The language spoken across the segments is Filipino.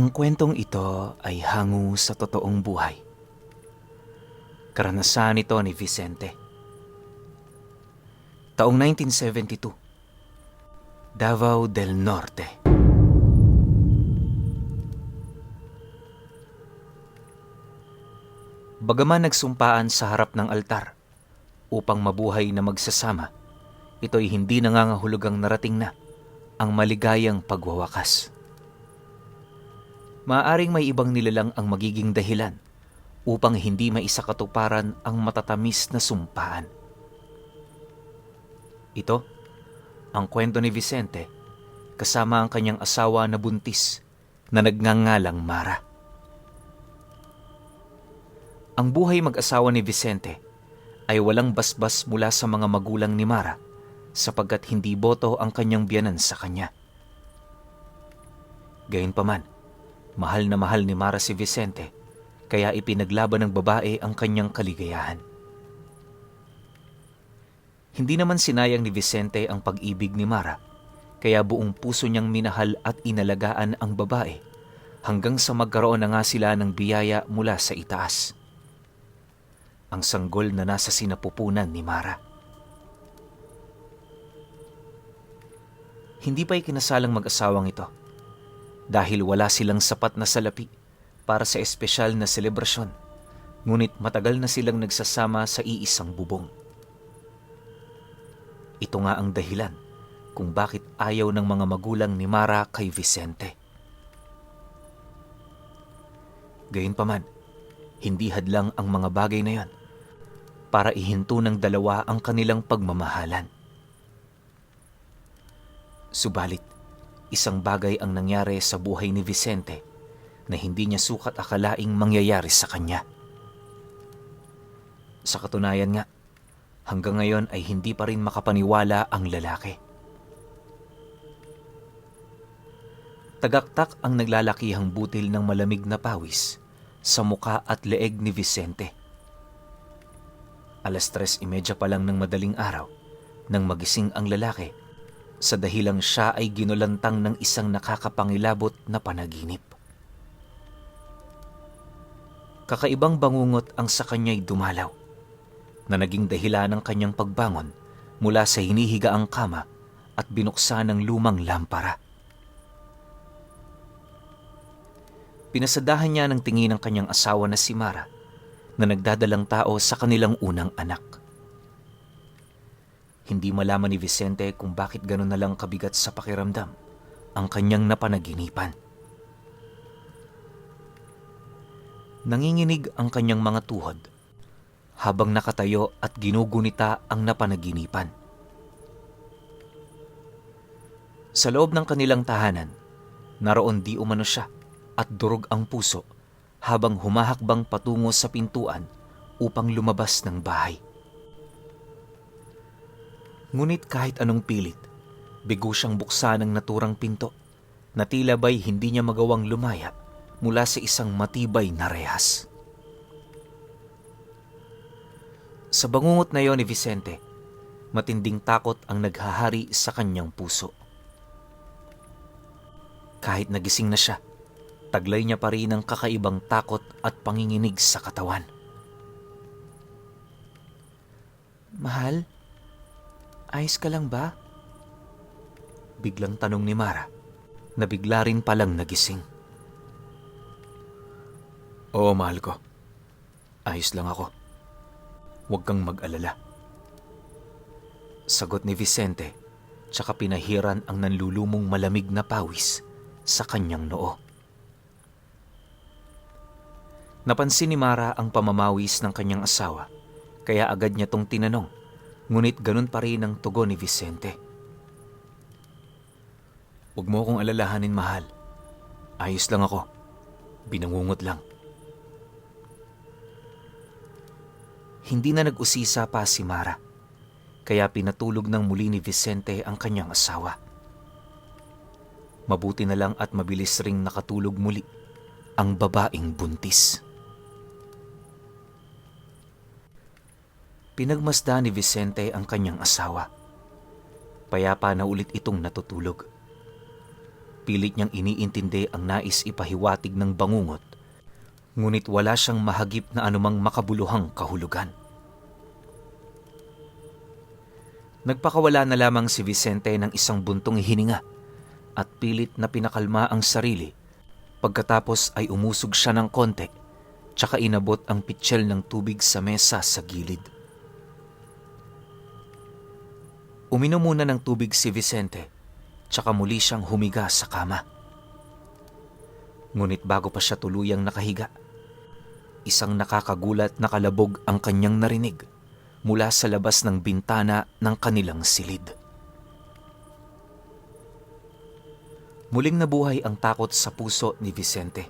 Ang kwentong ito ay hango sa totoong buhay. Karanasan ito ni Vicente. Taong 1972, Davao del Norte. Bagaman nagsumpaan sa harap ng altar upang mabuhay na magsasama, ito'y hindi nangangahulugang narating na ang maligayang pagwawakas. Maaaring may ibang nilalang ang magiging dahilan upang hindi maisakatuparan ang matatamis na sumpaan. Ito, ang kwento ni Vicente kasama ang kanyang asawa na buntis na nagngangalang Mara. Ang buhay mag-asawa ni Vicente ay walang basbas mula sa mga magulang ni Mara sapagkat hindi boto ang kanyang biyanan sa kanya. Gayunpaman, mahal na mahal ni Mara si Vicente, kaya ipinaglaban ng babae ang kanyang kaligayahan. Hindi naman sinayang ni Vicente ang pag-ibig ni Mara, kaya buong puso niyang minahal at inalagaan ang babae hanggang sa magkaroon na nga sila ng biyaya mula sa itaas. Ang sanggol na nasa sinapupunan ni Mara. Hindi pa'y kinasalang mag-asawang ito dahil wala silang sapat na salapi para sa espesyal na selebrasyon, ngunit matagal na silang nagsasama sa iisang bubong. Ito nga ang dahilan kung bakit ayaw ng mga magulang ni Mara kay Vicente. Gayunpaman, hindi hadlang ang mga bagay na yon para ihinto ng dalawa ang kanilang pagmamahalan. Subalit, isang bagay ang nangyari sa buhay ni Vicente na hindi niya sukat akalaing mangyayari sa kanya. Sa katunayan nga, hanggang ngayon ay hindi pa rin makapaniwala ang lalaki. Tagaktak ang naglalakihang butil ng malamig na pawis sa muka at leeg ni Vicente. 3:30 pa lang ng madaling araw nang magising ang lalaki sa dahilang siya ay ginulantang ng isang nakakapangilabot na panaginip. Kakaibang bangungot ang sa kanya'y dumalaw na naging dahilan ng kanyang pagbangon mula sa hinihigaang kama at binuksan ng lumang lampara. Pinasadahan niya ng tingin ng kanyang asawa na si Mara na nagdadalang tao sa kanilang unang anak. Hindi malaman ni Vicente kung bakit gano'n na lang kabigat sa pakiramdam ang kanyang napanaginipan. Nanginginig ang kanyang mga tuhod habang nakatayo at ginugunita ang napanaginipan. Sa loob ng kanilang tahanan, naroon di umano siya at durog ang puso habang humahakbang patungo sa pintuan upang lumabas ng bahay. Ngunit kahit anong pilit, bigo siyang buksan ng naturang pinto na tila ba'y hindi niya magawang lumaya mula sa isang matibay na rehas. Sa bangungot na yon ni Vicente, matinding takot ang naghahari sa kanyang puso. Kahit nagising na siya, taglay niya pa rin ang kakaibang takot at panginginig sa katawan. "Mahal, ayos ka lang ba?" Biglang tanong ni Mara, na bigla rin palang nagising. "Oo, mahal ko. Ayos lang ako. Huwag kang mag-alala." Sagot ni Vicente, tsaka pinahiran ang nanlulumong malamig na pawis sa kanyang noo. Napansin ni Mara ang pamamawis ng kanyang asawa, kaya agad niya tong tinanong, ngunit ganun pa rin ang tugon ni Vicente. "Huwag mo akong alalahanin, mahal. Ayos lang ako. Binangungot lang." Hindi na nag-usisa pa si Mara, kaya pinatulog ng muli ni Vicente ang kanyang asawa. Mabuti na lang at mabilis ring nakatulog muli ang babaeng buntis. Pinagmasdan ni Vicente ang kanyang asawa. Payapa na ulit itong natutulog. Pilit niyang iniintindi ang nais ipahiwatig ng bangungot, ngunit wala siyang mahagip na anumang makabuluhang kahulugan. Nagpakawala na lamang si Vicente ng isang buntong hininga at pilit na pinakalma ang sarili. Pagkatapos ay umusog siya ng konti, tsaka inabot ang pitsyel ng tubig sa mesa sa gilid. Uminom muna ng tubig si Vicente, tsaka muli siyang humiga sa kama. Ngunit bago pa siya tuluyang nakahiga, isang nakakagulat na kalabog ang kanyang narinig mula sa labas ng bintana ng kanilang silid. Muling nabuhay ang takot sa puso ni Vicente.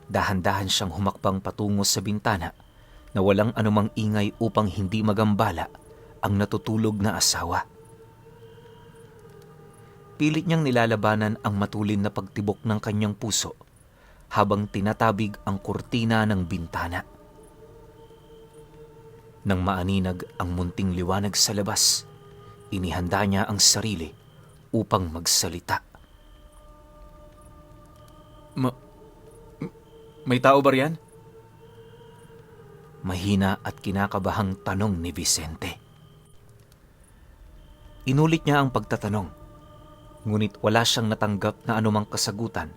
Dahan-dahan siyang humakbang patungo sa bintana na walang anumang ingay upang hindi magambala ang natutulog na asawa. Pilit niyang nilalabanan ang matulin na pagtibok ng kanyang puso habang tinatabig ang kurtina ng bintana. Nang maaninag ang munting liwanag sa labas, inihanda niya ang sarili upang magsalita. May tao ba riyan? Mahina at kinakabahang tanong ni Vicente. Inulit niya ang pagtatanong, ngunit wala siyang natanggap na anumang kasagutan,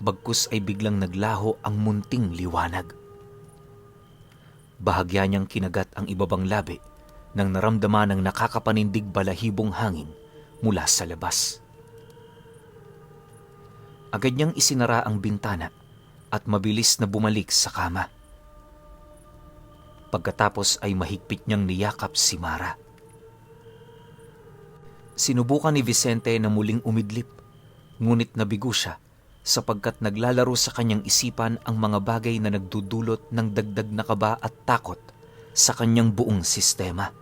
bagkus ay biglang naglaho ang munting liwanag. Bahagya niyang kinagat ang ibabang labi nang naramdaman ng nakakapanindig balahibong hangin mula sa labas. Agad niyang isinara ang bintana at mabilis na bumalik sa kama. Pagkatapos ay mahigpit niyang niyakap si Mara. Sinubukan ni Vicente na muling umidlip, ngunit nabigo siya sapagkat naglalaro sa kanyang isipan ang mga bagay na nagdudulot ng dagdag na kaba at takot sa kanyang buong sistema.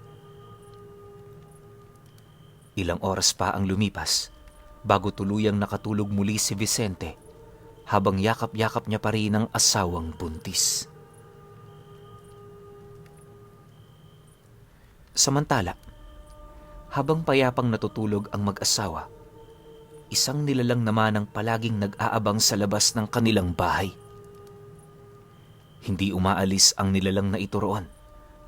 Ilang oras pa ang lumipas bago tuluyang nakatulog muli si Vicente habang yakap-yakap niya pa rin ang asawang buntis. Samantala, habang payapang natutulog ang mag-asawa, isang nilalang naman ang palaging nag-aabang sa labas ng kanilang bahay. Hindi umaalis ang nilalang na ito roon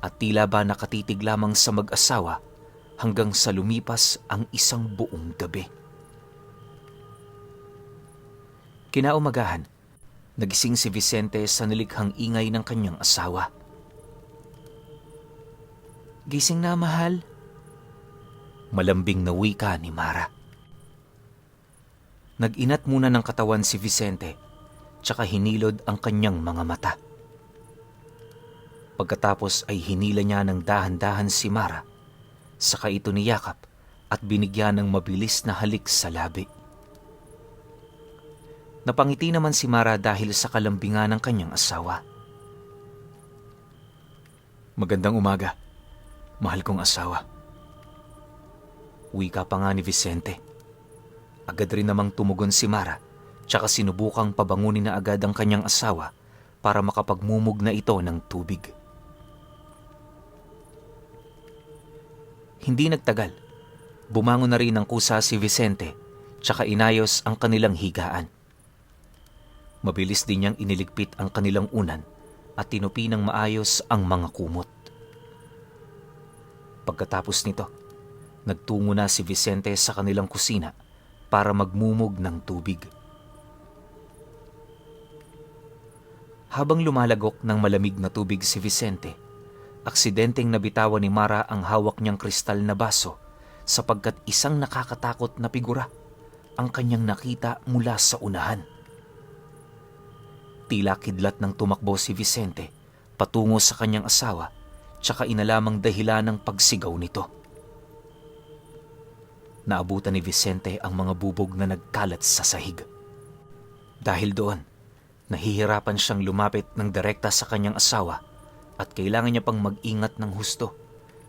at tila ba nakatitig lamang sa mag-asawa hanggang sa lumipas ang isang buong gabi. Kinaumagahan, nagising si Vicente sa nilikhang ingay ng kanyang asawa. "Gising na, mahal," malambing na wika ni Mara. Nag-inat muna ng katawan si Vicente, tsaka hinilod ang kanyang mga mata. Pagkatapos ay hinila niya ng dahan-dahan si Mara, saka ito niyakap at binigyan ng mabilis na halik sa labi. Napangiti naman si Mara dahil sa kalambingan ng kanyang asawa. "Magandang umaga, mahal kong asawa." Wika pa nga ni Vicente. Agad rin namang tumugon si Mara, tsaka sinubukang pabangunin na agad ang kanyang asawa para makapagmumog na ito ng tubig. Hindi nagtagal, bumangon na rin ng kusa si Vicente, tsaka inayos ang kanilang higaan. Mabilis din niyang iniligpit ang kanilang unan at tinupi ng maayos ang mga kumot. Pagkatapos nito, nagtungo na si Vicente sa kanilang kusina para magmumog ng tubig. Habang lumalagok ng malamig na tubig si Vicente, aksidenteng nabitawan ni Mara ang hawak niyang kristal na baso sapagkat isang nakakatakot na figura ang kanyang nakita mula sa unahan. Tila kidlat ng tumakbo si Vicente patungo sa kanyang asawa, tsaka inalamang dahilan ng pagsigaw nito. Naabutan ni Vicente ang mga bubog na nagkalat sa sahig. Dahil doon, nahihirapan siyang lumapit ng direkta sa kanyang asawa at kailangan niya pang mag-ingat ng husto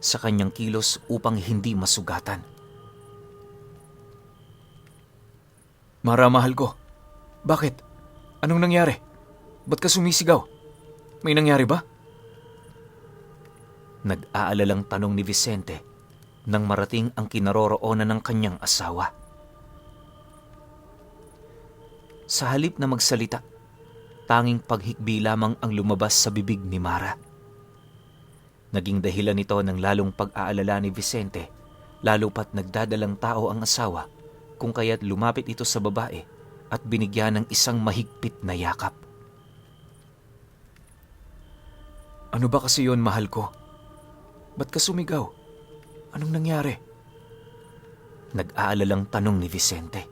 sa kanyang kilos upang hindi masugatan. "Mara, mahal ko. Bakit? Anong nangyari? Ba't ka sumisigaw? May nangyari ba?" Nag-aalalang tanong ni Vicente nang marating ang kinaroroonan ng kanyang asawa. Sa halip na magsalita, tanging paghikbi lamang ang lumabas sa bibig ni Mara. Naging dahilan nito ng lalong pag-aalala ni Vicente, lalo pat nagdadalang tao ang asawa, kung kaya't lumapit ito sa babae at binigyan ng isang mahigpit na yakap. "Ano ba kasi yon, mahal ko? Ba't ka sumigaw? Anong nangyari?" Nag-aalalang tanong ni Vicente.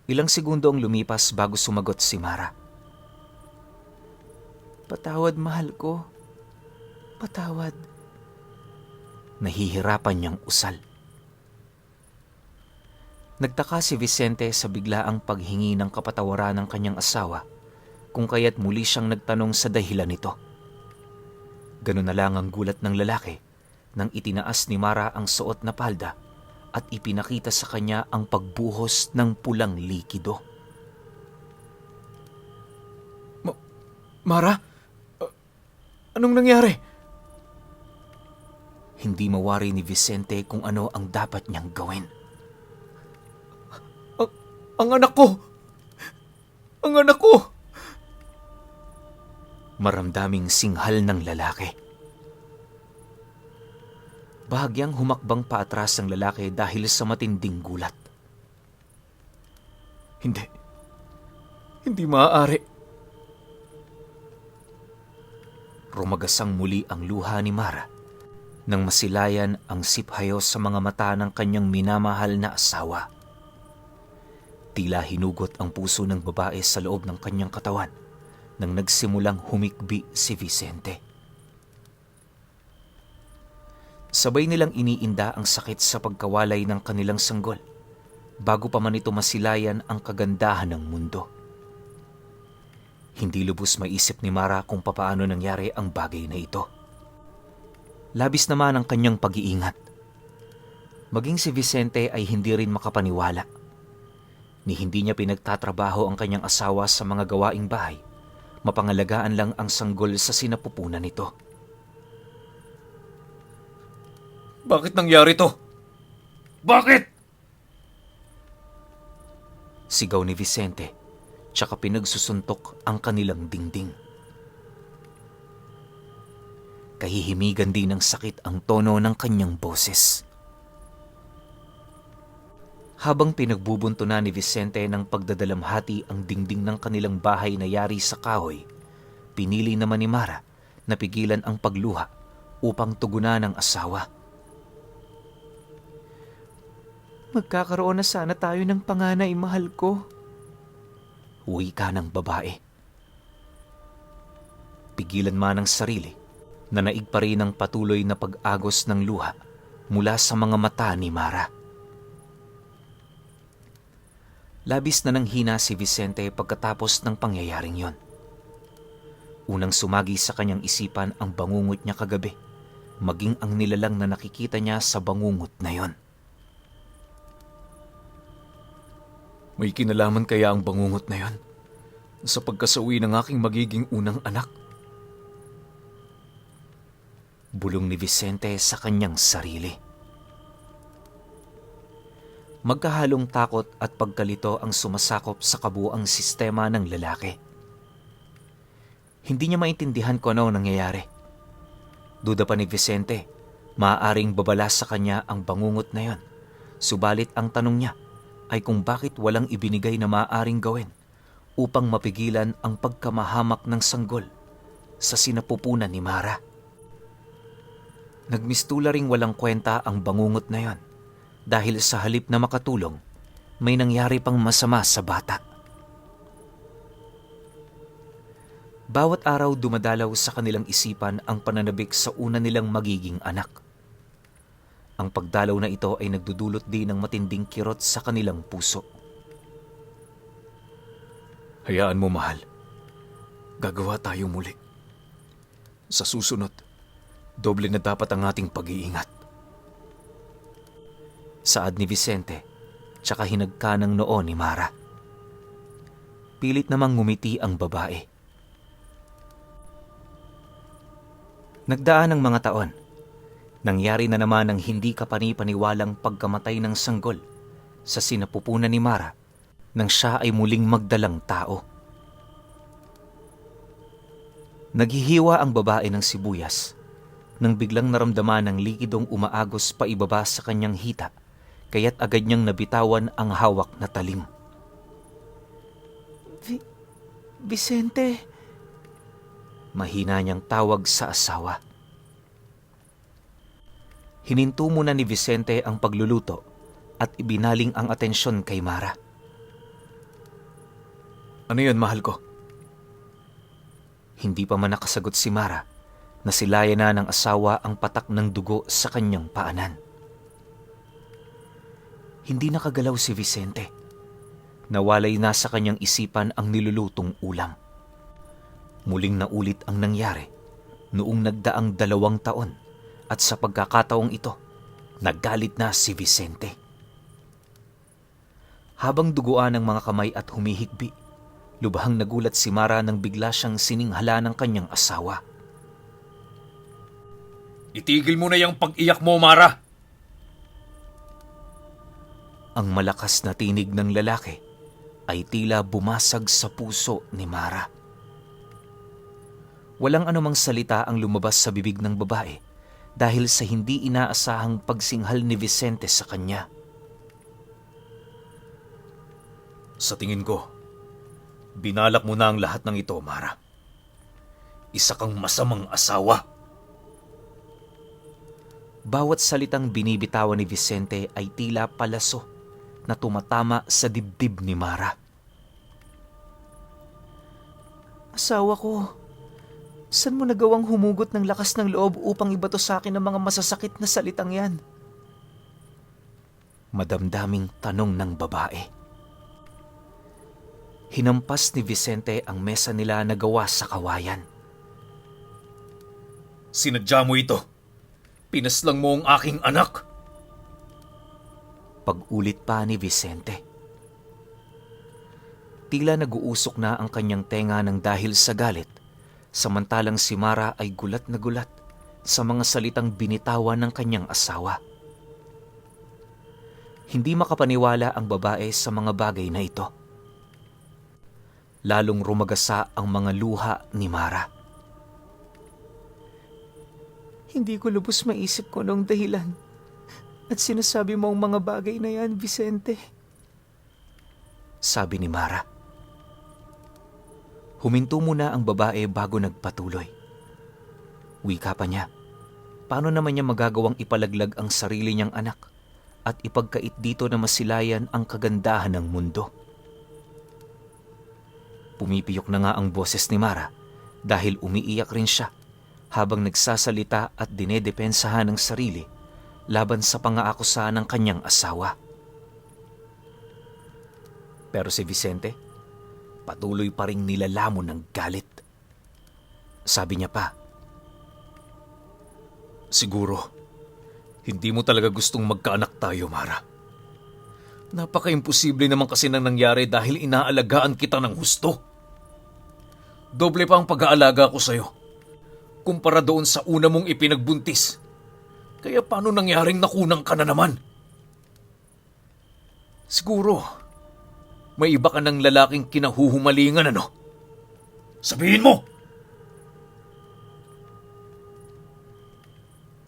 Ilang segundo ang lumipas bago sumagot si Mara. "Patawad, mahal ko. Patawad." Nahihirapan niyang usal. Nagtaka si Vicente sa biglaang paghingi ng kapatawaran ng kanyang asawa, kung kaya't muli siyang nagtanong sa dahilan nito. Ganun na lang ang gulat ng lalaki nang itinaas ni Mara ang suot na palda at ipinakita sa kanya ang pagbuhos ng pulang likido. "Mara? Anong nangyari?" Hindi mawari ni Vicente kung ano ang dapat niyang gawin. Ang anak ko! Ang anak ko!" Maramdaming singhal ng lalaki. Bahagyang humakbang paatras ang lalaki dahil sa matinding gulat. Hindi maaari." Rumagasang muli ang luha ni Mara nang masilayan ang siphayo sa mga mata ng kanyang minamahal na asawa. Tila hinugot ang puso ng babae sa loob ng kanyang katawan nang nagsimulang humikbi si Vicente. Sabay nilang iniinda ang sakit sa pagkawalay ng kanilang sanggol bago pa man ito masilayan ang kagandahan ng mundo. Hindi lubos maisip ni Mara kung papaano nangyari ang bagay na ito. Labis naman ang kanyang pag-iingat. Maging si Vicente ay hindi rin makapaniwala. Ni hindi niya pinagtatrabaho ang kanyang asawa sa mga gawaing bahay, mapangalagaan lang ang sanggol sa sinapupunan nito. "Bakit nangyari to? Bakit?" Sigaw ni Vicente, tsaka pinagsusuntok ang kanilang dingding. Kahihimigan din ng sakit ang tono ng kanyang boses. Habang pinagbubuntunan ni Vicente ng pagdadalamhati ang dingding ng kanilang bahay na yari sa kahoy, pinili naman ni Mara na pigilan ang pagluha upang tugunan ng asawa. "Magkakaroon na sana tayo ng panganay, mahal ko." Wika ng babae. Pigilan man ang sarili, nanaig pa rin ang patuloy na pag-agos ng luha mula sa mga mata ni Mara. Labis na nanghina si Vicente pagkatapos ng pangyayaring yon. Unang sumagi sa kanyang isipan ang bangungot niya kagabi, maging ang nilalang na nakikita niya sa bangungot na yon. May kinalaman kaya ang bangungot na yon sa pagkasawi ng aking magiging unang anak? Bulong ni Vicente sa kanyang sarili. Magkahalong takot at pagkalito ang sumasakop sa kabuuang sistema ng lalaki. Hindi niya maintindihan kung ano nangyayari. Duda pa ni Vicente, maaaring babala sa kanya ang bangungot na yon. Subalit ang tanong niya ay kung bakit walang ibinigay na maaaring gawin upang mapigilan ang pagkamahamak ng sanggol sa sinapupunan ni Mara. Nagmistula ring walang kwenta ang bangungot na yon dahil sa halip na makatulong, may nangyari pang masama sa bata. Bawat araw dumadalaw sa kanilang isipan ang pananabik sa una nilang magiging anak. Ang pagdalaw na ito ay nagdudulot din ng matinding kirot sa kanilang puso. "Hayaan mo, mahal. Gagawa tayo muli. Sa susunod, doble na dapat ang ating pag-iingat." Saad ni Vicente, tsaka hinagka ng noo ni Mara. Pilit namang ngumiti ang babae. Nagdaan ang mga taon. Nangyari na naman ang hindi kapani-paniwalang pagkamatay ng sanggol sa sinapupunan ni Mara nang siya ay muling magdalang tao. Naghihiwa ang babae ng sibuyas nang biglang naramdaman ng likidong umaagos pa ibaba sa kanyang hita, kaya't agad niyang nabitawan ang hawak na talim. Vicente! Mahina niyang tawag sa asawa. Hininto muna ni Vicente ang pagluluto at ibinaling ang atensyon kay Mara. Ano yun, mahal ko? Hindi pa man nakasagot si Mara, nasilayan na ng asawa ang patak ng dugo sa kanyang paanan. Hindi nakagalaw si Vicente. Nawalay na sa kanyang isipan ang nilulutong ulam. Muling naulit ang nangyari noong nagdaang 2 taon at sa pagkakataong ito, naggalit na si Vicente. Habang duguan ang mga kamay at humihigbi, lubhang nagulat si Mara nang bigla siyang sininghala ng kanyang asawa. Itigil mo na yung pag-iyak mo, Mara! Ang malakas na tinig ng lalaki ay tila bumasag sa puso ni Mara. Walang anumang salita ang lumabas sa bibig ng babae dahil sa hindi inaasahang pagsinghal ni Vicente sa kanya. Sa tingin ko, binalak mo na ang lahat ng ito, Mara. Isa kang masamang asawa. Bawat salitang binibitawan ni Vicente ay tila palaso na tumatama sa dibdib ni Mara. Asawa ko, saan mo nagawang humugot ng lakas ng loob upang ibato sa akin ang mga masasakit na salitang yan? Madamdaming tanong ng babae. Hinampas ni Vicente ang mesa nila na gawa sa kawayan. Sinadya mo ito. Pinaslang mo ang aking anak. Pag-ulit pa ni Vicente. Tila nag-uusok na ang kanyang tenga ng dahil sa galit, samantalang si Mara ay gulat na gulat sa mga salitang binitawan ng kanyang asawa. Hindi makapaniwala ang babae sa mga bagay na ito. Lalong rumagasa ang mga luha ni Mara. Hindi ko lubos maisip ko nung dahilan at sinasabi mo ang mga bagay na yan, Vicente. Sabi ni Mara. Huminto muna ang babae bago nagpatuloy. Wika pa niya, paano naman niya magagawang ipalaglag ang sarili niyang anak at ipagkait dito na masilayan ang kagandahan ng mundo? Pumipiyok na nga ang boses ni Mara dahil umiiyak rin siya habang nagsasalita at dinedepensahan ng sarili laban sa pang-aakusahan ng kanyang asawa. Pero si Vicente, patuloy pa ring nilalamon ng galit. Sabi niya pa, Siguro, hindi mo talaga gustong magkaanak tayo, Mara. Napaka-imposible naman kasi nang nangyari dahil inaalagaan kita ng husto. Doble pa ang pag-aalaga ko sa'yo kumpara doon sa una mong ipinagbuntis. Kaya paano nangyaring nakunang ka na naman? Siguro, may iba ka ng lalaking kinahuhumalingan, ano? Sabihin mo!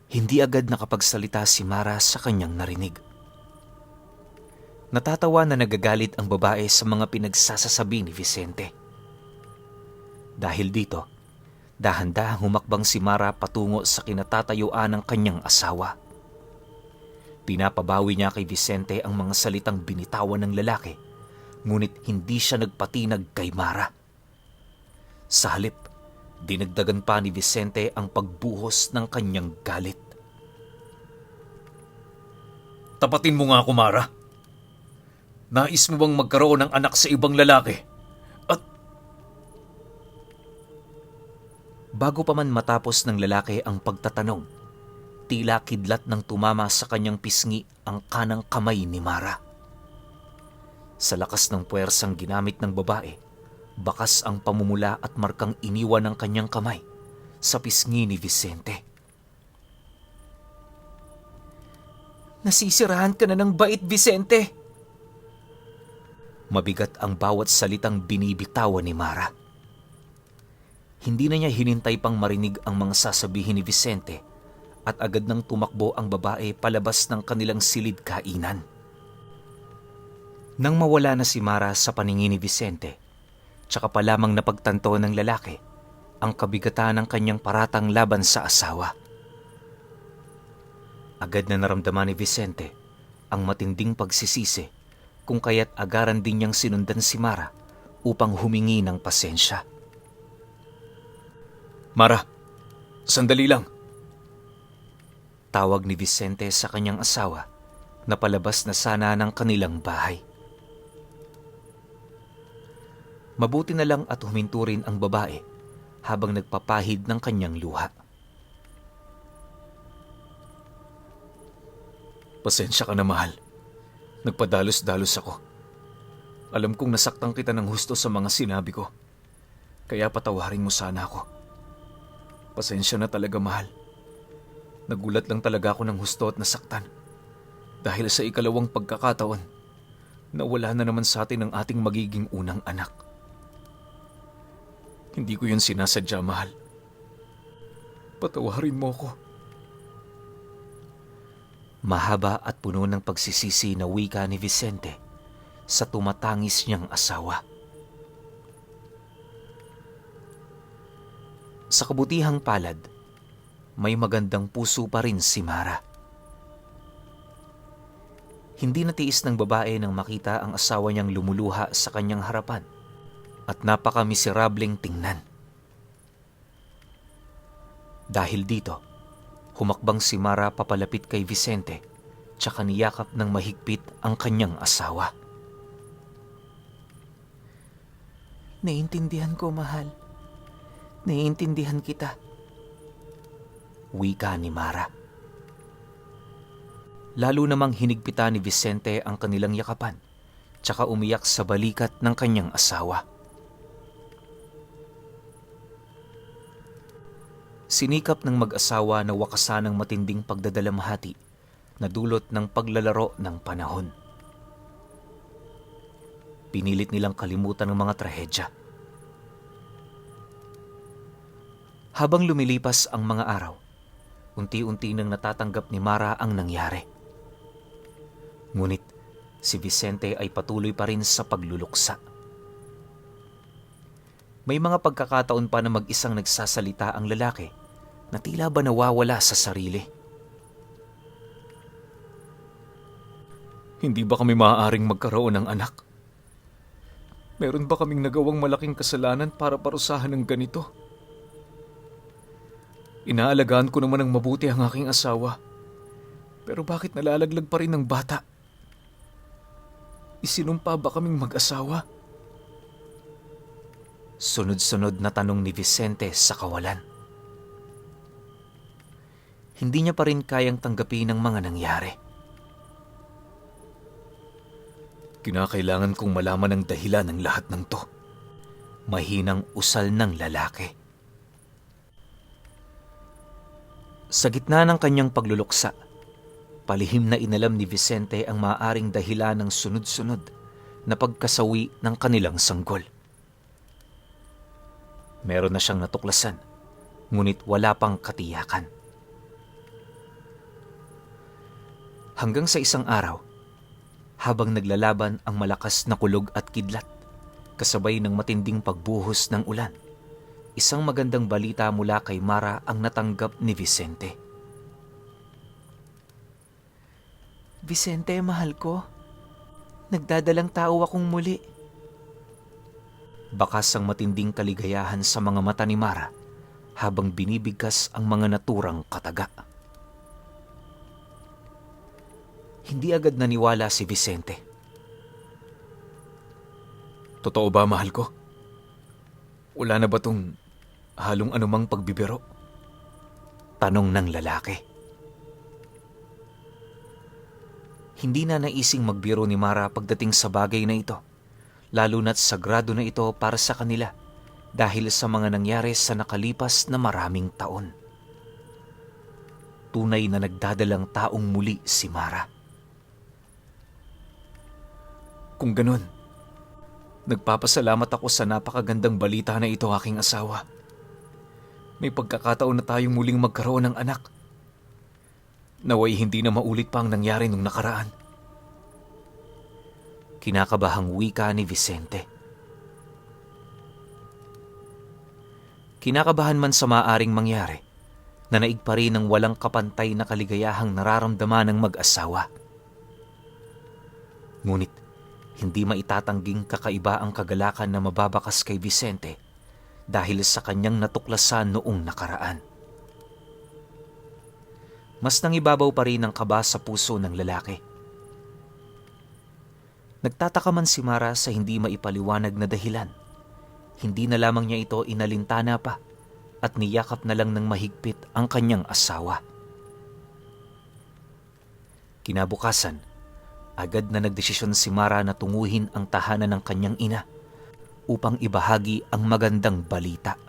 Hindi agad nakapagsalita si Mara sa kanyang narinig. Natatawa na nagagalit ang babae sa mga pinagsasasabi ni Vicente. Dahil dito, dahan-dahang humakbang si Mara patungo sa kinatatayuan ng kanyang asawa. Pinapabawi niya kay Vicente ang mga salitang binitawan ng lalaki, ngunit hindi siya nagpatinag kay Mara. Sa halip, dinagdagan pa ni Vicente ang pagbuhos ng kanyang galit. Tapatin mo nga ako, Mara. Nais mo bang magkaroon ng anak sa ibang lalaki? At bago pa man matapos ng lalaki ang pagtatanong, tila kidlat ng tumama sa kanyang pisngi ang kanang kamay ni Mara. Sa lakas ng puwersang ginamit ng babae, bakas ang pamumula at markang iniwan ng kanyang kamay sa pisngi ni Vicente. Nasisirahan ka na ng bait, Vicente. Mabigat ang bawat salitang binibitawan ni Mara. Hindi na niya hinintay pang marinig ang mga sasabihin ni Vicente at agad nang tumakbo ang babae palabas ng kanilang silid kainan. Nang mawala na si Mara sa paningin ni Vicente, tsaka pa lamang napagtanto ng lalaki ang kabigatan ng kanyang paratang laban sa asawa. Agad na naramdaman ni Vicente ang matinding pagsisisi kung kaya't agaran din niyang sinundan si Mara upang humingi ng pasensya. Mara, sandali lang. Tawag ni Vicente sa kanyang asawa na palabas na sana ng kanilang bahay. Mabuti na lang at huminto rin ang babae habang nagpapahid ng kanyang luha. Pasensya ka na, mahal. Nagpadalos-dalos ako. Alam kong nasaktan kita ng husto sa mga sinabi ko. Kaya patawarin mo sana ako. Pasensya na talaga, mahal. Nagulat lang talaga ako ng husto at nasaktan. Dahil sa ikalawang pagkakataon, nawala na naman sa atin ang ating magiging unang anak. Hindi ko yun sinasadya, mahal. Patawarin mo ako. Mahaba at puno ng pagsisisi na wika ni Vicente sa tumatangis niyang asawa. Sa kabutihang palad, may magandang puso pa rin si Mara. Hindi natiis ng babae nang makita ang asawa niyang lumuluha sa kanyang harapan at napaka-miserableng tingnan. Dahil dito, humakbang si Mara papalapit kay Vicente tsaka niyakap ng mahigpit ang kanyang asawa. Naiintindihan ko, mahal. Naiintindihan kita. Wika ni Mara. Lalo namang hinigpitan ni Vicente ang kanilang yakapan tsaka umiyak sa balikat ng kanyang asawa. Sinikap ng mag-asawa na wakasan ang matinding pagdadalamhati na dulot ng paglalaro ng panahon. Pinilit nilang kalimutan ang mga trahedya. Habang lumilipas ang mga araw, unti-unti nang natatanggap ni Mara ang nangyari. Ngunit si Vicente ay patuloy pa rin sa pagluluksa. May mga pagkakataon pa na mag-isang nagsasalita ang lalaki na tila ba nawawala sa sarili. Hindi ba kami maaaring magkaroon ng anak? Meron ba kaming nagawang malaking kasalanan para parusahan ng ganito? Inaalagaan ko naman ng mabuti ang aking asawa. Pero bakit nalalaglag pa rin ng bata? Isinumpa ba kaming mag-asawa? Sunod-sunod na tanong ni Vicente sa kawalan. Hindi niya pa rin kayang tanggapin ang mga nangyari. Kinakailangan kong malaman ang dahilan ng lahat ng to. Mahinang usal ng lalaki. Sa gitna ng kanyang pagluluksa, palihim na inalam ni Vicente ang maaaring dahilan ng sunod-sunod na pagkasawi ng kanilang sanggol. Meron na siyang natuklasan, ngunit wala pang katiyakan. Hanggang sa isang araw, habang naglalaban ang malakas na kulog at kidlat, kasabay ng matinding pagbuhos ng ulan, isang magandang balita mula kay Mara ang natanggap ni Vicente. Vicente, mahal ko. Nagdadalang tao akong muli. Bakas ang matinding kaligayahan sa mga mata ni Mara habang binibigkas ang mga naturang kataga. Hindi agad naniwala si Vicente. Totoo ba, mahal ko? Wala na ba tong halong anumang pagbibiro? Tanong ng lalaki. Hindi na naising magbiro ni Mara pagdating sa bagay na ito, lalo na't sagrado na ito para sa kanila dahil sa mga nangyari sa nakalipas na maraming taon. Tunay na nagdadalang taong muli si Mara. Kung ganun, Nagpapasalamat ako sa napakagandang balita na ito, aking asawa. May pagkakataon na tayong muling magkaroon ng anak. Naway hindi na maulit pa ang nangyari nung nakaraan. Kinakabahang wika ni Vicente. Kinakabahan man sa maaring mangyari, nanaig pa rin ang walang kapantay na kaligayahang nararamdaman ng mag-asawa. Ngunit, hindi maitatangging kakaiba ang kagalakan na mababakas kay Vicente dahil sa kanyang natuklasan noong nakaraan. Mas nangibabaw pa rin ang kaba sa puso ng lalaki. Nagtataka man si Mara sa hindi maipaliwanag na dahilan. Hindi na lamang niya ito inalintana pa at niyakap na lang ng mahigpit ang kanyang asawa. Kinabukasan, agad na nagdesisyon si Mara na tunguhin ang tahanan ng kanyang ina upang ibahagi ang magandang balita.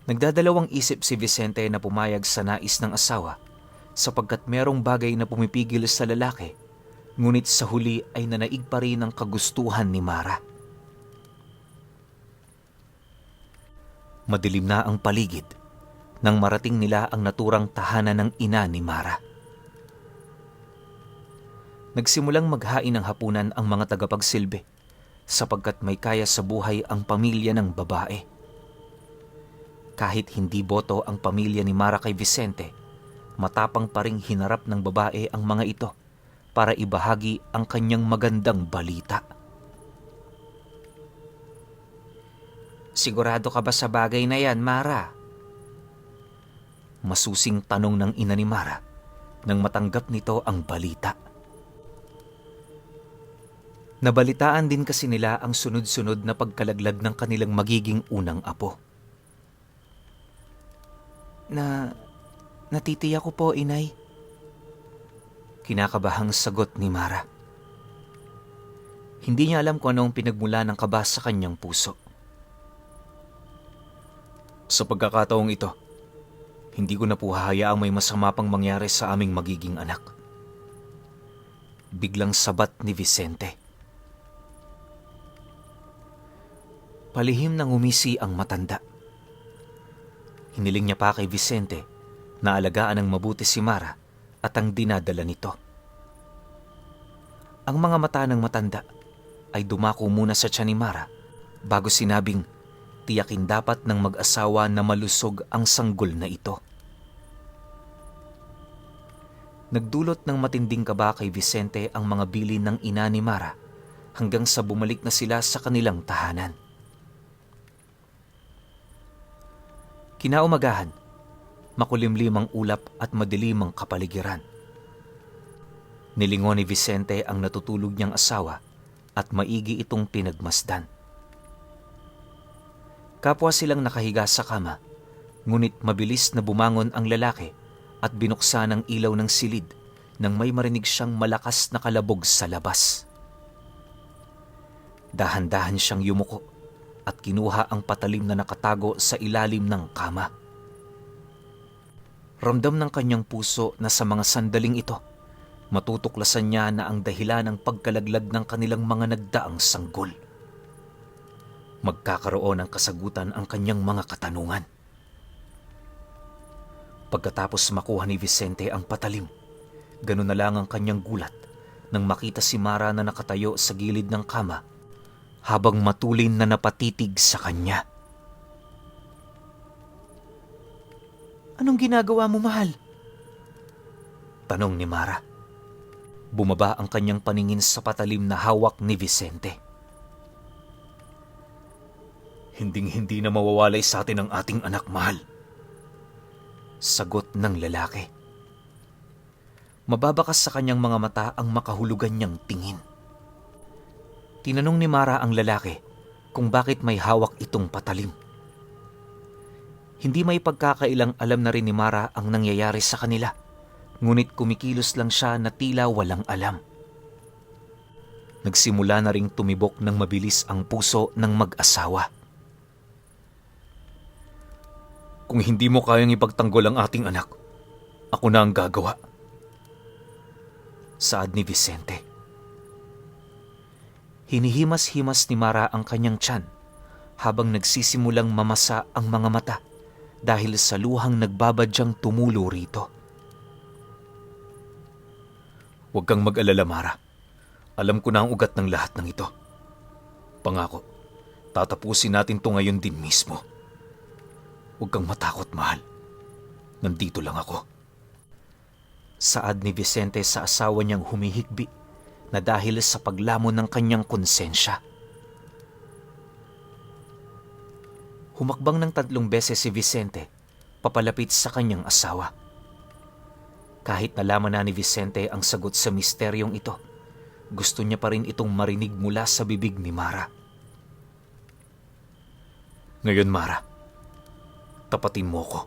Nagdadalawang isip si Vicente na pumayag sa nais ng asawa sapagkat merong bagay na pumipigil sa lalaki, ngunit sa huli ay nanaig pa rin ang kagustuhan ni Mara. Madilim na ang paligid nang marating nila ang naturang tahanan ng ina ni Mara. Nagsimulang maghain ng hapunan ang mga tagapagsilbi sapagkat may kaya sa buhay ang pamilya ng babae. Kahit hindi boto ang pamilya ni Mara kay Vicente, matapang pa ring hinarap ng babae ang mga ito para ibahagi ang kanyang magandang balita. "Sigurado ka ba sa bagay na yan, Mara?" Masusing tanong ng ina ni Mara nang matanggap nito ang balita. Nabalitaan din kasi nila ang sunod-sunod na pagkalaglag ng kanilang magiging unang apo. Natitiyak ko po, inay." Kinakabahang sagot ni Mara. Hindi niya alam kung anong pinagmula ng kaba sa kanyang puso. "Sa pagkakataong ito, hindi ko na po hahayaang may masama pang mangyari sa aming magiging anak." Biglang sabat ni Vicente. Palihim nang umisi ang matanda. Hiniling niya pa kay Vicente na alagaan ng mabuti si Mara at ang dinadala nito. Ang mga mata ng matanda ay dumako muna sa tiyan ni Mara bago sinabing tiyakin dapat ng mag-asawa na malusog ang sanggol na ito. Nagdulot ng matinding kaba kay Vicente ang mga bilin ng ina ni Mara hanggang sa bumalik na sila sa kanilang tahanan. Kinaumagahan, makulimlim ang ulap at madilim ang kapaligiran. Nilingon ni Vicente ang natutulog niyang asawa at maigi itong pinagmasdan. Kapwa silang nakahiga sa kama, ngunit mabilis na bumangon ang lalaki at binuksan ang ilaw ng silid nang may marinig siyang malakas na kalabog sa labas. Dahan-dahan siyang yumuko at kinuha ang patalim na nakatago sa ilalim ng kama. Ramdam ng kanyang puso na sa mga sandaling ito, matutuklasan niya na ang dahilan ng pagkalaglag ng kanilang mga nagdaang sanggol. Magkakaroon ng kasagutan ang kanyang mga katanungan. Pagkatapos makuha ni Vicente ang patalim, ganun na lang ang kanyang gulat nang makita si Mara na nakatayo sa gilid ng kama habang matulin na napatitig sa kanya. "Anong ginagawa mo, mahal?" tanong ni Mara. Bumaba ang kanyang paningin sa patalim na hawak ni Vicente. "Hinding-hindi na mawawalay sa atin ang ating anak, mahal," sagot ng lalaki. Mababakas sa kanyang mga mata ang makahulugan niyang tingin. Tinanong ni Mara ang lalaki kung bakit may hawak itong patalim. Hindi may pagkakailang alam na rin ni Mara ang nangyayari sa kanila, ngunit kumikilos lang siya na tila walang alam. Nagsimula na ring tumibok ng mabilis ang puso ng mag-asawa. "Kung hindi mo kayang ipagtanggol ang ating anak, ako na ang gagawa," saad ni Vicente. Hinihimas-himas ni Mara ang kanyang tiyan habang nagsisimulang mamasa ang mga mata dahil sa luhang nagbabadyang tumulo rito. Huwag kang mag-alala, Mara. Alam ko na ang ugat ng lahat ng ito. Pangako, tatapusin natin to ngayon din mismo. Huwag kang matakot, mahal. Nandito lang ako. Saad ni Vicente sa asawa niyang humihigbi na dahil sa paglamon ng kanyang konsensya. Humakbang ng 3 beses si Vicente papalapit sa kanyang asawa. Kahit nalaman na ni Vicente ang sagot sa misteryong ito, gusto niya pa rin itong marinig mula sa bibig ni Mara. Ngayon, Mara, tapatin mo ko.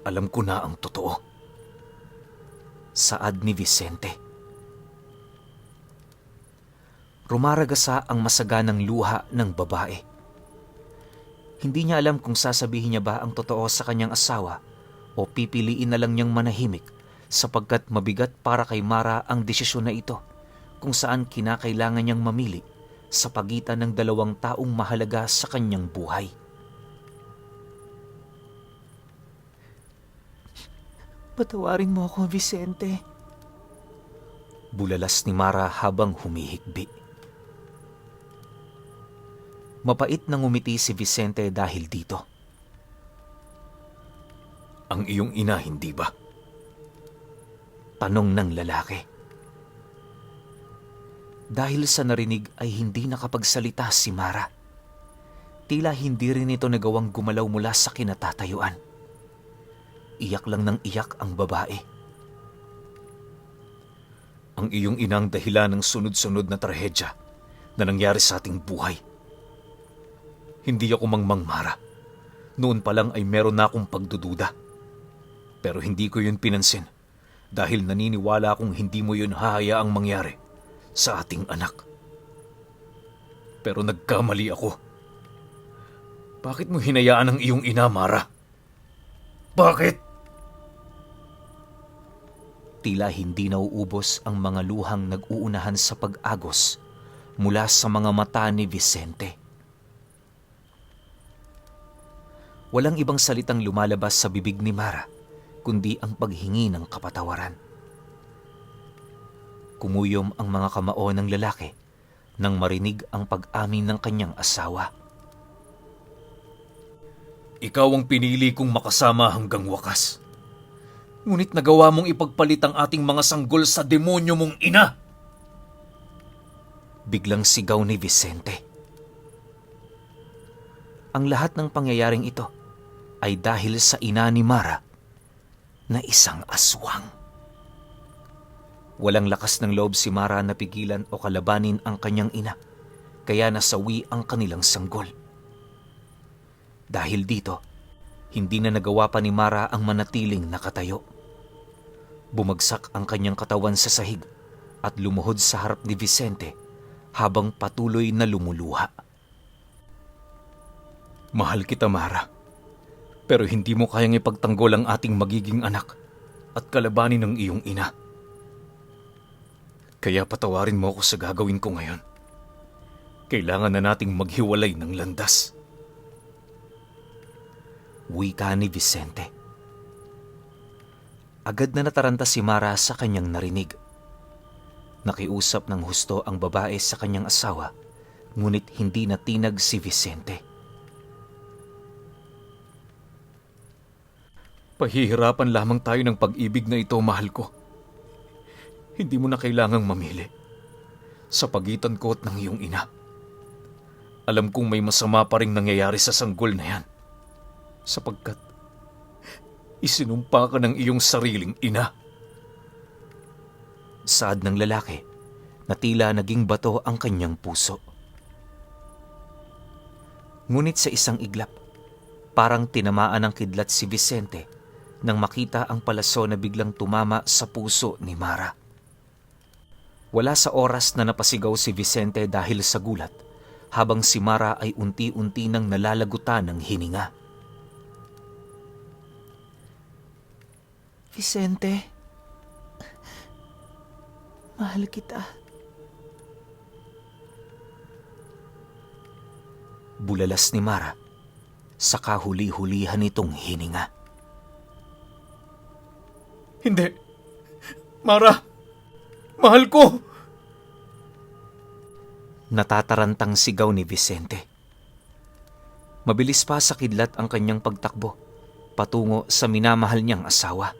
Alam ko na ang totoo. Saad ni Vicente. Rumaragasa ang masaganang luha ng babae. Hindi niya alam kung sasabihin niya ba ang totoo sa kanyang asawa o pipiliin na lang niyang manahimik sapagkat mabigat para kay Mara ang desisyon na ito kung saan kinakailangan niyang mamili sa pagitan ng 2 taong mahalaga sa kanyang buhay. Patawarin mo ako, Vicente. Bulalas ni Mara habang humihikbi. Mapait na ngumiti si Vicente dahil dito. Ang iyong ina, hindi ba? Tanong ng lalaki. Dahil sa narinig ay hindi nakapagsalita si Mara. Tila hindi rin ito nagawang gumalaw mula sa kinatatayuan. Iyak lang ng iyak ang babae. Ang iyong inang dahilan ng sunod-sunod na trahedya na nangyari sa ating buhay. Hindi ako mangmang, Mara. Noon pa lang ay meron na akong pagdududa. Pero hindi ko yun pinansin dahil naniniwala akong hindi mo yun hahayaang mangyari sa ating anak. Pero nagkamali ako. Bakit mo hinayaan ang iyong ina, Mara? Bakit? Tila hindi nauubos ang mga luhang nag-uunahan sa pag-agos mula sa mga mata ni Vicente. Walang ibang salitang lumalabas sa bibig ni Mara kundi ang paghingi ng kapatawaran. Kumuyom ang mga kamao ng lalaki nang marinig ang pag-amin ng kanyang asawa. Ikaw ang pinili kong makasama hanggang wakas. Ngunit nagawa mong ipagpalit ang ating mga sanggol sa demonyo mong ina. Biglang sigaw ni Vicente. Ang lahat ng pangyayaring ito ay dahil sa ina ni Mara na isang aswang. Walang lakas ng loob si Mara na pigilan o kalabanin ang kanyang ina, kaya nasawi ang kanilang sanggol. Dahil dito, hindi na nagawa pa ni Mara ang manatiling nakatayo. Bumagsak ang kanyang katawan sa sahig at lumuhod sa harap ni Vicente habang patuloy na lumuluha. Mahal kita, Mara. Pero hindi mo kayang ipagtanggol ang ating magiging anak at kalabanin ng iyong ina. Kaya patawarin mo ako sa gagawin ko ngayon. Kailangan na nating maghiwalay ng landas. Wika ni Vicente. Agad na nataranta si Mara sa kanyang narinig. Nakiusap ng husto ang babae sa kanyang asawa, ngunit hindi natinag si Vicente. Pahihirapan lamang tayo ng pag-ibig na ito, mahal ko. Hindi mo na kailangang mamili sa pagitan ko at ng iyong ina. Alam kong may masama pa ring nangyayari sa sanggol na yan, sapagkat isinumpa ka ng iyong sariling ina. Saad ng lalaki na tila naging bato ang kanyang puso. Ngunit sa isang iglap, parang tinamaan ng kidlat si Vicente nang makita ang palaso na biglang tumama sa puso ni Mara. Wala sa oras na napasigaw si Vicente dahil sa gulat, habang si Mara ay unti-unti nang nalalagutan ng hininga. Vicente, mahal kita. Bulalas ni Mara, saka huli-hulihan itong hininga. Hindi. Mara, mahal ko! Natatarantang sigaw ni Vicente. Mabilis pa sa kidlat ang kanyang pagtakbo, patungo sa minamahal niyang asawa.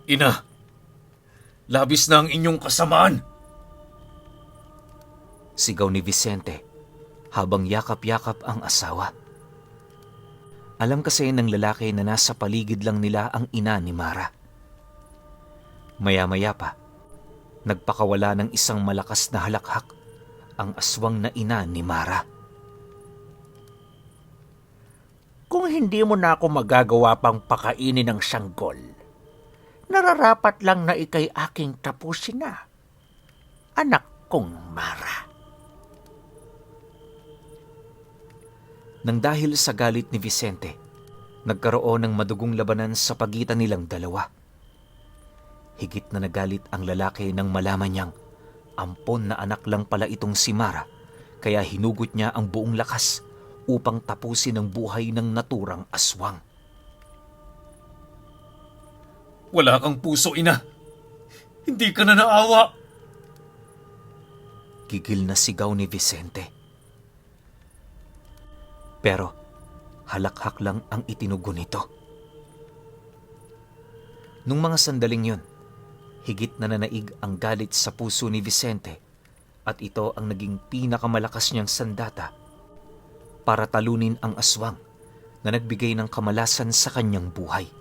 Ina, labis na ang inyong kasamaan. Sigaw ni Vicente habang yakap-yakap ang asawa. Alam kasi ng lalaki na nasa paligid lang nila ang ina ni Mara. Maya-maya pa, nagpakawala ng isang malakas na halakhak ang aswang na ina ni Mara. Kung hindi mo na ako magagawa pang pakainin ng sanggol, nararapat lang na ikay aking tapusin na, anak kong Mara. Nang dahil sa galit ni Vicente, nagkaroon ng madugong labanan sa pagitan nilang dalawa. Higit na nagalit ang lalaki nang malaman niyang ampon na anak lang pala itong si Mara, kaya hinugot niya ang buong lakas upang tapusin ang buhay ng naturang aswang. Wala kang puso, ina. Hindi ka na naawa. Gigil na sigaw ni Vicente. Pero halakhak lang ang itinugon nito. Nung mga sandaling yun, higit na nanaig ang galit sa puso ni Vicente at ito ang naging pinakamalakas niyang sandata para talunin ang aswang na nagbigay ng kamalasan sa kanyang buhay.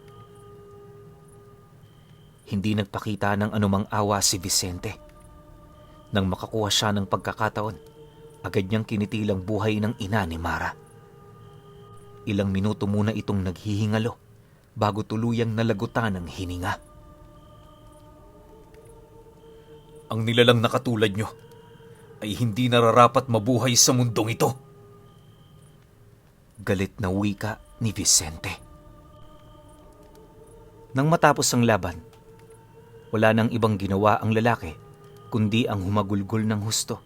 Hindi nagpakita ng anumang awa si Vicente. Nang makakuha siya ng pagkakataon, agad niyang kinitilang buhay ng ina ni Mara. Ilang minuto muna itong naghihingalo bago tuluyang nalagutan ng hininga. Ang nilalang na katulad nyo ay hindi nararapat mabuhay sa mundong ito. Galit na wika ni Vicente. Nang matapos ang laban, wala nang ibang ginawa ang lalaki kundi ang humagulgol ng husto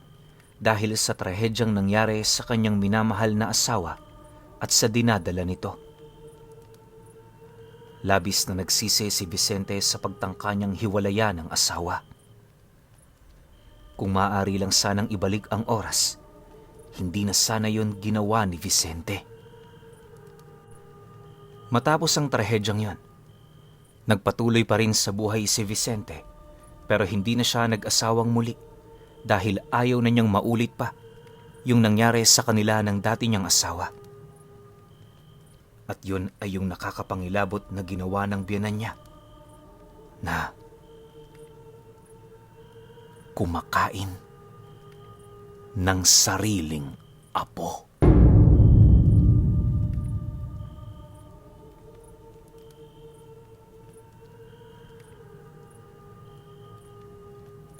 dahil sa trahedyang nangyari sa kanyang minamahal na asawa at sa dinadala nito. Labis na nagsisi si Vicente sa pagtangka niyang hiwalayan ang asawa. Kung maaari lang sanang ibalik ang oras, hindi na sana yon ginawa ni Vicente. Matapos ang trahedyang yon, nagpatuloy pa rin sa buhay si Vicente pero hindi na siya nag-asawang muli dahil ayaw na niyang maulit pa yung nangyari sa kanila ng dati niyang asawa. At yun ay yung nakakapangilabot na ginawa ng biyenan niya na kumakain ng sariling apo.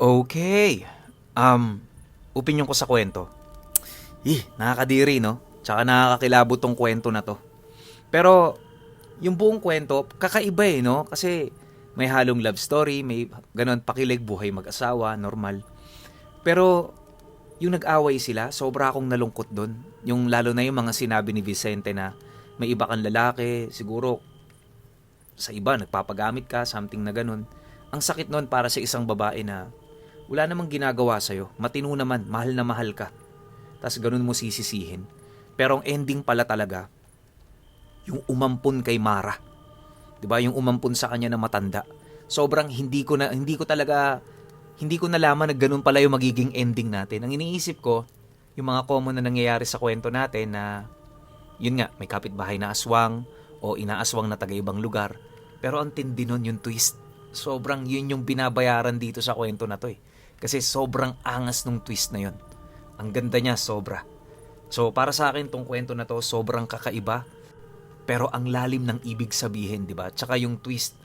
Okay. Opinyon ko sa kwento. Nakakadiri, no? Tsaka nakakakilabot tong kwento na to. Pero, yung buong kwento, kakaiba no? Kasi may halong love story, may ganon pakilig, buhay mag-asawa, normal. Pero, yung nag-away sila, sobra akong nalungkot doon. Yung lalo na yung mga sinabi ni Vicente na may iba kang lalaki, siguro sa iba nagpapagamit ka, something na ganon. Ang sakit noon para sa isang babae na wala namang ginagawa sa'yo, matino naman, mahal na mahal ka. Tapos ganon mo sisisihin. Pero ang ending pala talaga, yung umampun kay Mara. 'Di ba? Yung umampun sa kanya na matanda. Sobrang hindi ko nalaman na ganun pala yung magiging ending natin. Ang iniisip ko, yung mga common na nangyayari sa kwento natin na yun nga, may kapitbahay na aswang o inaaswang na taga-ibang lugar. Pero ang tindi nun yung twist. Sobrang yun yung binabayaran dito sa kwento na to eh. Kasi sobrang angas nung twist na yun. Ang ganda niya, sobra. So para sa akin tong kwento na to, sobrang kakaiba. Pero ang lalim ng ibig sabihin, di ba? Tsaka yung twist,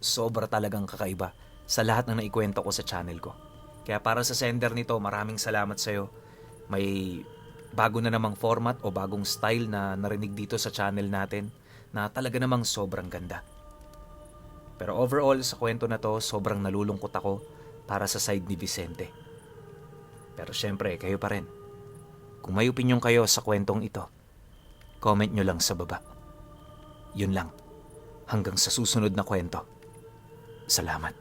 sobra talagang kakaiba sa lahat ng naikwento ko sa channel ko. Kaya para sa sender nito, maraming salamat sa'yo. May bago na namang format o bagong style na narinig dito sa channel natin na talaga namang sobrang ganda. Pero overall, sa kwento na to, sobrang nalulungkot ako para sa side ni Vicente. Pero syempre, kayo pa rin. Kung may opinyon kayo sa kwentong ito, comment nyo lang sa baba. Yun lang. Hanggang sa susunod na kwento. Salamat.